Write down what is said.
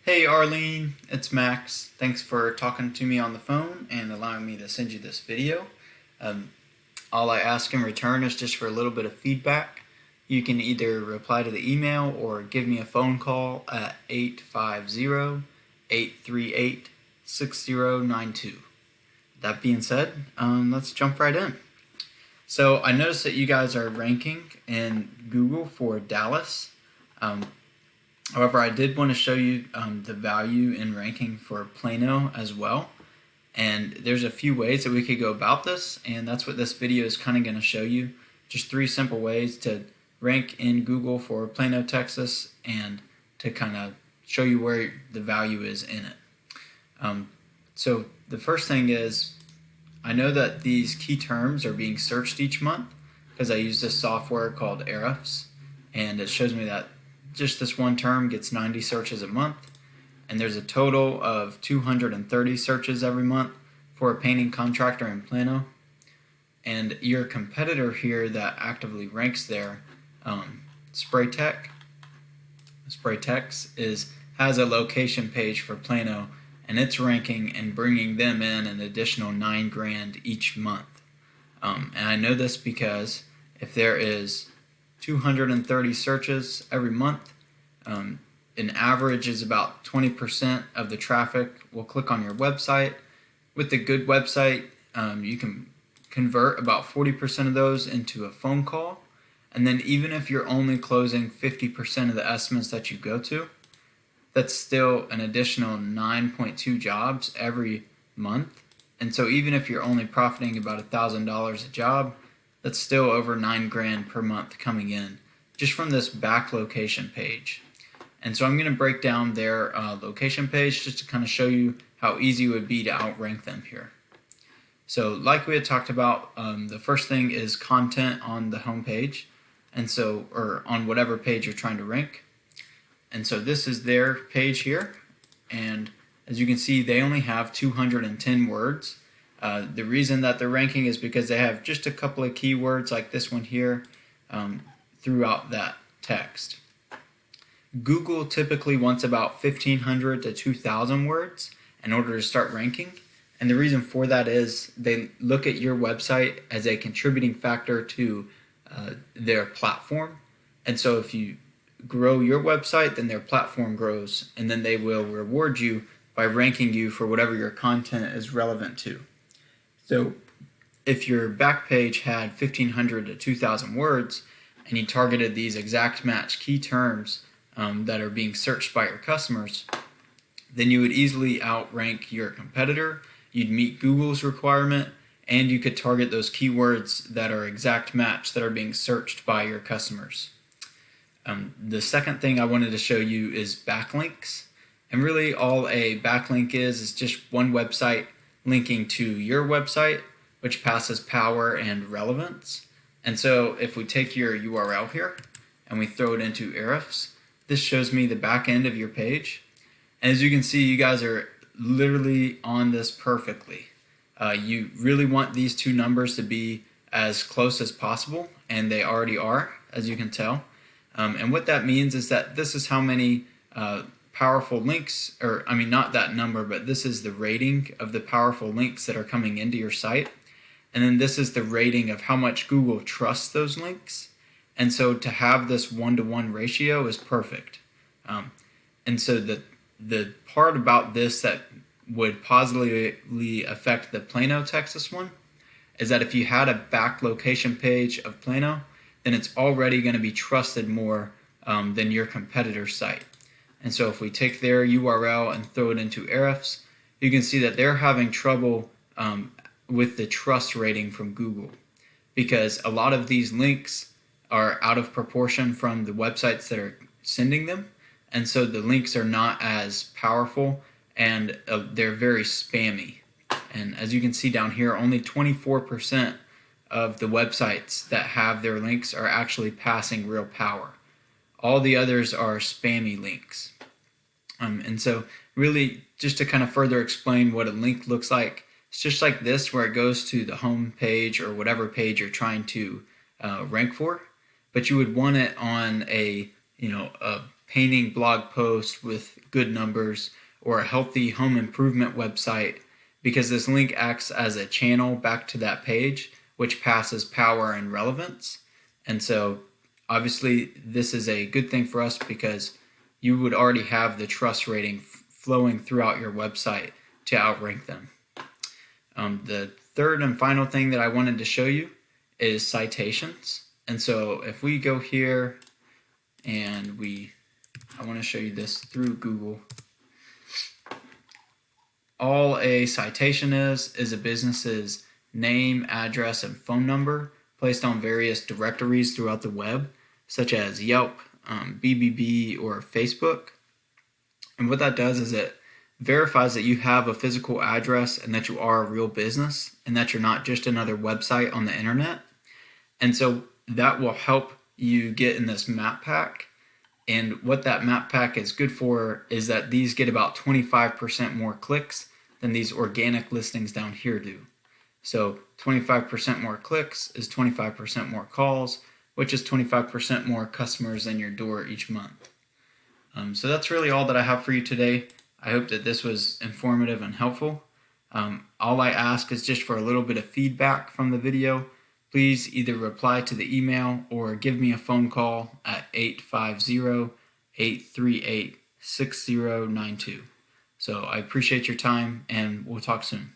Hey Arlene, it's Max. Thanks for talking to me on the phone and allowing me to send you this video. Um, all I ask in return is just for a little bit of feedback. You can either reply to the email or give me a phone call at 850-838-6092. That being said, let's jump right in. So I noticed that you guys are ranking in Google for Dallas. However, I did want to show you the value in ranking for Plano as well. And there's a few ways that we could go about this, and that's what this video is kind of going to show you. Just 3 simple ways to rank in Google for Plano, Texas, and to kind of show you where the value is in it. So the first thing is, I know that these key terms are being searched each month because I use this software called Ahrefs, and it shows me that just this one term gets 90 searches a month, and there's a total of 230 searches every month for a painting contractor in Plano. And your competitor here that actively ranks there, Spraytex has a location page for Plano, and it's ranking and bringing them in an additional $9 grand each month. And I know this because if there is 230 searches every month, an average is about 20% of the traffic will click on your website. With a good website, you can convert about 40% of those into a phone call. And then even if you're only closing 50% of the estimates that you go to, that's still an additional 9.2 jobs every month. And so even if you're only profiting about $1,000 a job, that's still over $9 grand per month coming in just from this back location page. And so I'm going to break down their location page just to kind of show you how easy it would be to outrank them here. So like we had talked about, the first thing is content on the home page, and so, or on whatever page you're trying to rank. And so this is their page here, and as you can see, they only have 210 words. The reason that they're ranking is because they have just a couple of keywords like this one here throughout that text. Google typically wants about 1,500 to 2,000 words in order to start ranking. And the reason for that is they look at your website as a contributing factor to their platform. And so if you grow your website, then their platform grows, and then they will reward you by ranking you for whatever your content is relevant to. So if your back page had 1,500 to 2,000 words and you targeted these exact match key terms that are being searched by your customers, then you would easily outrank your competitor. You'd meet Google's requirement, and you could target those keywords that are exact match that are being searched by your customers. The second thing I wanted to show you is backlinks. And really all a backlink is just one website linking to your website, which passes power and relevance. And so if we take your URL here and we throw it into Ahrefs, this shows me the back end of your page. And as you can see, you guys are literally on this perfectly. You really want these two numbers to be as close as possible, and they already are, as you can tell. And what that means is that this is how many powerful links, or I mean not that number, but this is the rating of the powerful links that are coming into your site. And then this is the rating of how much Google trusts those links. And so to have this 1-to-1 ratio is perfect. And so the part about this that would positively affect the Plano, Texas one is that if you had a back location page of Plano, then it's already going to be trusted more than your competitor's site. And so if we take their URL and throw it into Ahrefs, you can see that they're having trouble with the trust rating from Google, because a lot of these links are out of proportion from the websites that are sending them. And so the links are not as powerful, and they're very spammy. And as you can see down here, only 24% of the websites that have their links are actually passing real power. All the others are spammy links. And so really, just to kind of further explain what a link looks like, it's just like this, where it goes to the home page or whatever page you're trying to rank for. But you would want it on a painting blog post with good numbers or a healthy home improvement website, because this link acts as a channel back to that page, which passes power and relevance. And so obviously this is a good thing for us because you would already have the trust rating flowing throughout your website to outrank them. The third and final thing that I wanted to show you is citations. And so if we go here and I want to show you this through Google. All a citation is a business's name, address, and phone number placed on various directories throughout the web, such as Yelp, BBB, or Facebook. And what that does is it verifies that you have a physical address and that you are a real business and that you're not just another website on the internet. And so that will help you get in this map pack. And what that map pack is good for is that these get about 25% more clicks than these organic listings down here do. So 25% more clicks is 25% more calls, which is 25% more customers in your door each month. So that's really all that I have for you today. I hope that this was informative and helpful. All I ask is just for a little bit of feedback from the video. Please either reply to the email or give me a phone call at 850-838-6092. So I appreciate your time, and we'll talk soon.